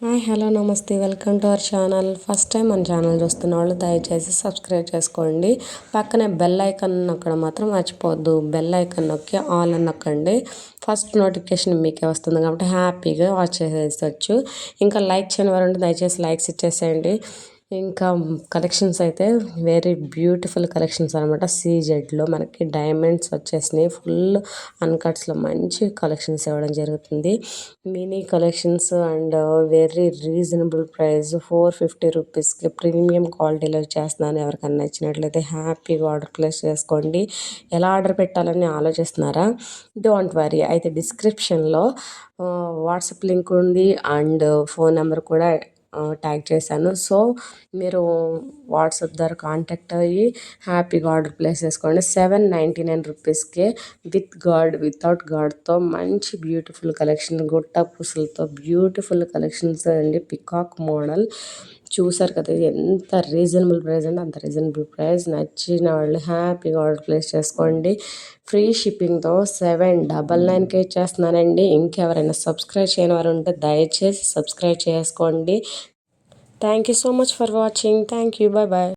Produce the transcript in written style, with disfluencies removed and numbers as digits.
Hi hello నమస్తే welcome to our channel. First time మన channel చూస్తున్న వాళ్ళు దయచేసి సబ్స్క్రైబ్ చేసుకోండి. పక్కనే బెల్ ఐకాన్ నొక్కడం మాత్రం మర్చిపోవద్దు. బెల్ ఐకాన్ నొక్కి ఆల్ అని నొక్కండి. ఫస్ట్ నోటిఫికేషన్ మీకే వస్తుంది కాబట్టి హ్యాపీగా వాచ్ చేసేయచ్చు. ఇంకా లైక్ చేయని వారు ఉంటే దయచేసి లైక్స్ ఇచ్చేసేయండి. ఇంకా కలెక్షన్స్ అయితే వెరీ బ్యూటిఫుల్ కలెక్షన్స్ అనమాట. సీజెడ్లో మనకి డైమండ్స్ వచ్చేసినాయి. ఫుల్ అన్కట్స్లో మంచి కలెక్షన్స్ ఇవ్వడం జరుగుతుంది. Mini collections and very reasonable price 450 రూపీస్కి ప్రీమియం క్వాలిటీలో చేస్తున్నాను. ఎవరికైనా నచ్చినట్లయితే హ్యాపీగా ఆర్డర్ ప్లేస్ చేసుకోండి. ఎలా ఆర్డర్ పెట్టాలని ఆలోచిస్తున్నారా? డోంట్ వరీ, అయితే డిస్క్రిప్షన్లో వాట్సాప్ లింక్ ఉంది అండ్ ఫోన్ నెంబర్ కూడా ట్యాగ్ చేశాను. సో మీరు వాట్సాప్ ద్వారా కాంటాక్ట్ అయ్యి హ్యాపీగా ఆర్డర్ ప్లేస్ చేసుకోండి. 799 రూపీస్కే విత్ గార్డ్ వితౌట్ గార్డ్తో మంచి బ్యూటిఫుల్ కలెక్షన్, గుట్ట పూసలతో బ్యూటిఫుల్ కలెక్షన్స్ అండి. పికాక్ మోడల్ చూసారు కదా, ఎంత రీజనబుల్ ప్రైస్ అంటే అంత రీజనబుల్ ప్రైస్. నచ్చిన వాళ్ళు హ్యాపీగా ఆర్డర్ ప్లేస్ చేసుకోండి. ఫ్రీ షిప్పింగ్తో 799కే ఇచ్చేస్తున్నానండి. ఇంకెవరైనా సబ్స్క్రైబ్ చేయని వారు ఉంటే దయచేసి సబ్స్క్రైబ్ చేసుకోండి. Thank you so much for watching. Thank you. Bye bye.